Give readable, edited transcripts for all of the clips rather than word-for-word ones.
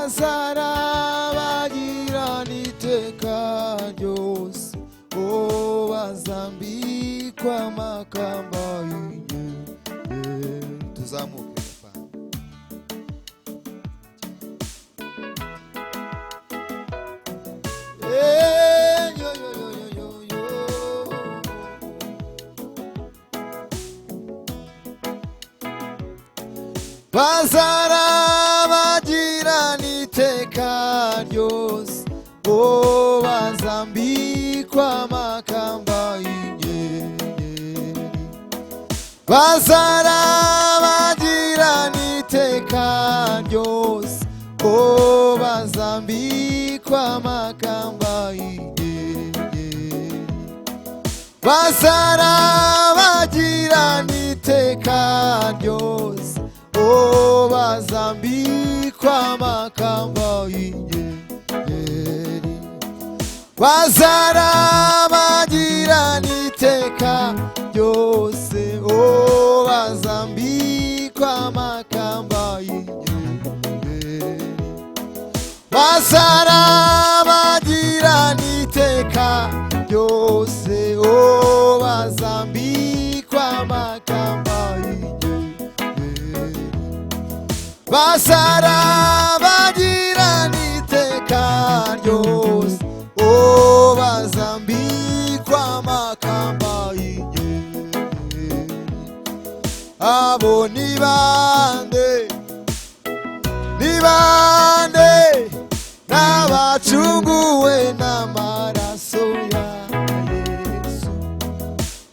bazarabagirana iteka ryose, oh bazambikwa amakamba y'inyenyeri. Tuzamuke bazarabagirana iteka ryose, oh bazambikwa amakamba y'inyenyeri. Bazarabagirana iteka ryose, oh bazambikwa amakamba y'inyenyeri. Bazarabagirana iteka ryose, oh bazambikwa amakamba y'inyenyeri. Bazarabagirana iteka ryose, oh bazambikwa amakamba y'inyenyeri. Bazarabagirana iteka ryose, oh bazambikwa amakamba y'inyenyeri. Bazarabagirana iteka ryose, oh bazambikwa amakamba y'inyenyeri. Abo ni bande, ni bande, n'abacunguwe n'amaraso ya Yesu.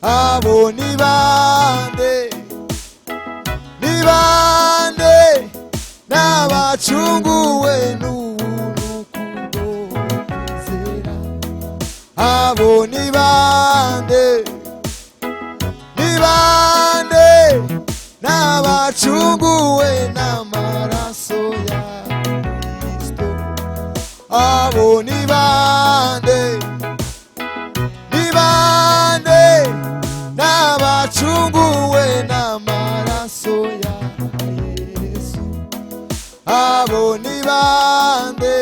Abo ni bande, ni bande, n'abacunguwe n'urukundo rwizera. Abo ni bande, ni bande, n'abacunguwe n'amaraso ya Kristo. Abo ni bande, ni bande, n'abacunguwe n'amaraso ya Yesu. Abo ni bande,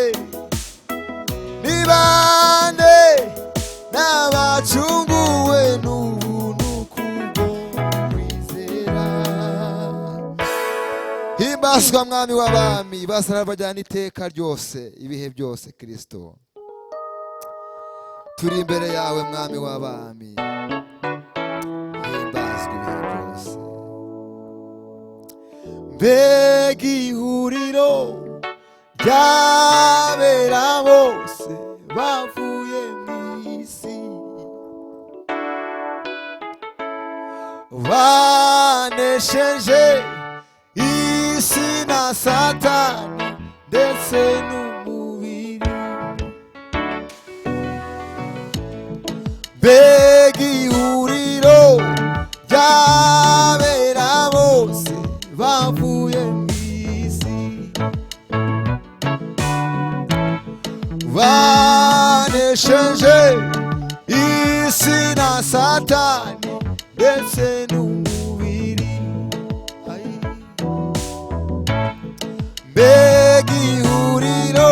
ni bande, n'abacunguwe n'ubuntu kubwo kwizera. Himbazwa mwami w'abami, bazarabagirana iteka ryose, ibihe byose Kristo. Turi imbere yawe mwami w'abami, himbazwa ibihe byose. Mbega ihuriro ry'abera bose bavuye mw'isi, banesheje isi na Satani ndetse n'umubiri. Mbega ihuriro ry'abera bose bavuye mw'isi, banesheje isi na Satani ndetse n'umubiri. Mbega ihuriro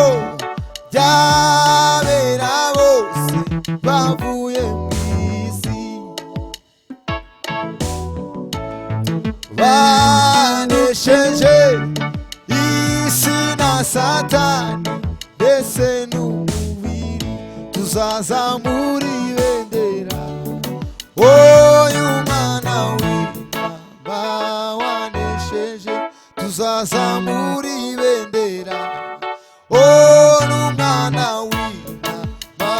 ry'abera bose bavuye mw'isi, banesheje isi na Satani ndetse n'umubiri. Tuzazamura ibendera, oyu mwana w'Imana wanesheje. Tuzazamura ibendera, oyu mwana w'Imana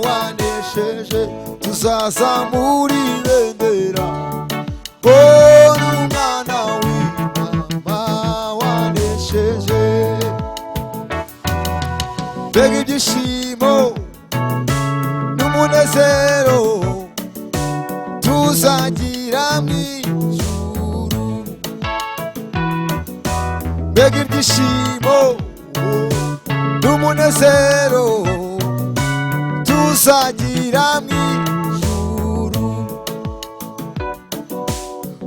wanesheje. Tuzazamura ibendera, oyu mwana w'Imana wanesheje. Mbega ibyishimo n'umunezero tuzagira mw'ijuru. Mbega ibyishimo n'umunezero tuzagira mw'ijuru.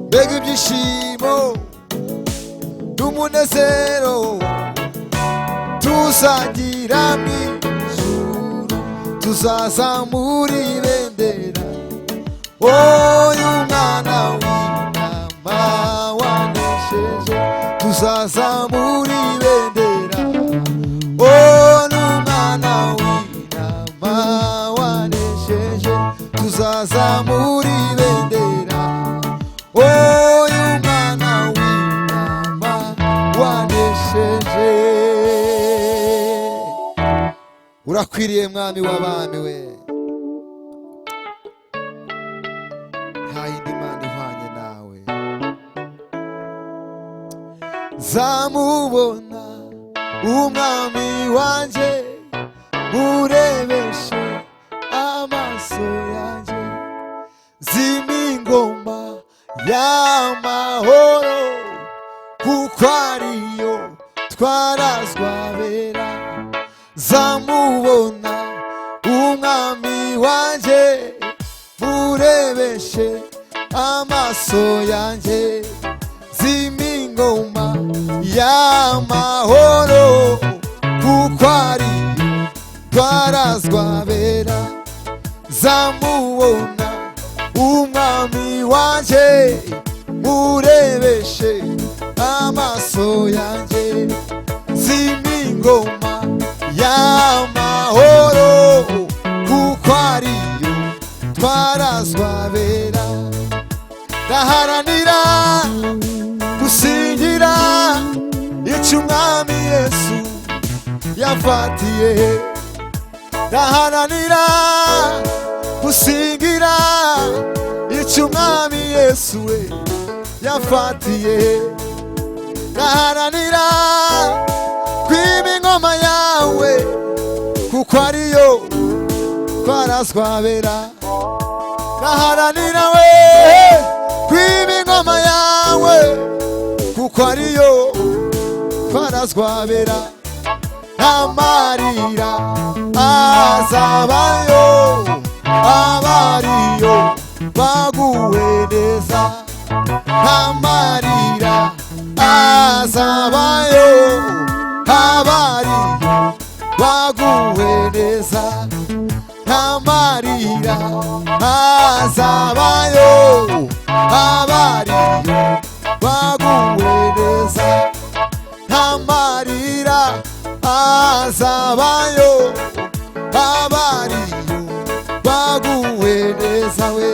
Mbega ibyishimo n'umunezero tuzagira mu ijuru, tuzazamura ibendera. Uyu mwana w'intama wanesheje, tuzazamura ibendera. Uyu mwana w'intama wanesheje, tuzazamura ibendera. Uyu mwana w'intama wanesheje. Urakwiriye mwami w'abami we, nta yindi mana ihwanye nawe. Zamubona umwami wanje, murebeshe amaso yanje, zima ingoma y'amahoro, kuko ariyo twarazwa bera. Zamubona umwami wanje, murebeshe amaso yanje, zima ingoma y'amahoro, kuko ariyo twarazwa bera. Zamubona umwami wanje, murebeshe amaso yanje, zima ingoma y'amahoro, kuko ariyo twarazwa bera. Ndaharanira gusingira icyo umwami Yesu yafatiye. Ndaharanira gusingira icyo umwami Yesu we yafatiye. Ndaharanira kwima ingoma yawe, kuko ariyo twarazwa bera. Ndaharanira we kwima ingoma yawe, kuko ariyo twarazwa bera. Amarira azabayo, abariyo baguwe neza. Amarira azabayo, abariyo baguwe neza. Amarira azabayo, abariyo baguwe neza. Amarira azabayo, abariyo baguwe neza we.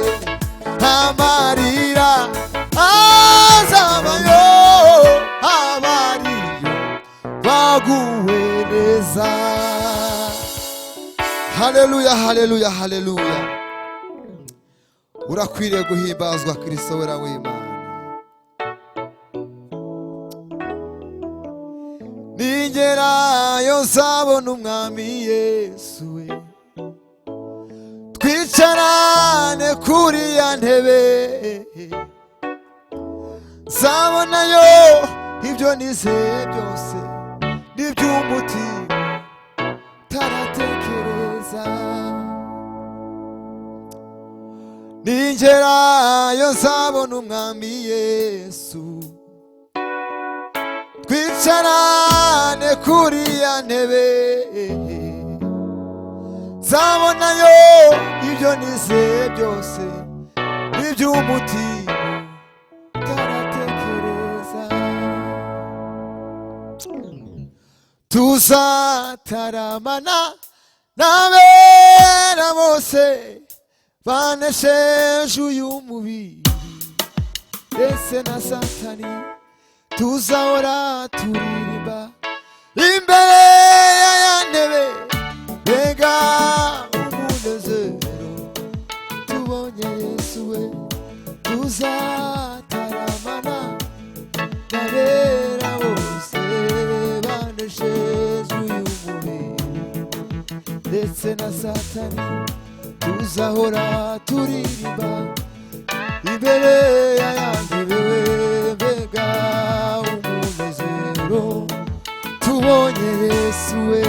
Amarira azabayo, abariyo baguwe neza. Haleluya, haleluya, haleluya. Urakwiriye guhimbazwa Kristo wera w'Imana. Ningerayo nzabona umwami Yesu we, twicarane kuri ya ntebe. Nzabonayo ibyo nizeye byose, n'iby'umutima taratekereza. Ningerayo nzabona umwami Yesu, twicarane kuri ya ntebe. Nzabonayo ibyo nizeye byose, n'iby'umutima taratekereza. Tuzataramana n'abera bose, banesheje uyu mubiri ndetse na Satani. Tuzahora turirimba imbere ya ntebe, mbega umunezero tubonye Yesu we. Tuzataramana n'abera bose, banesheje uyu mubiri ndetse na Satani. Tuzahora turirimba imbere ya ntebe we, mbega umunezero tubonye Yesu we.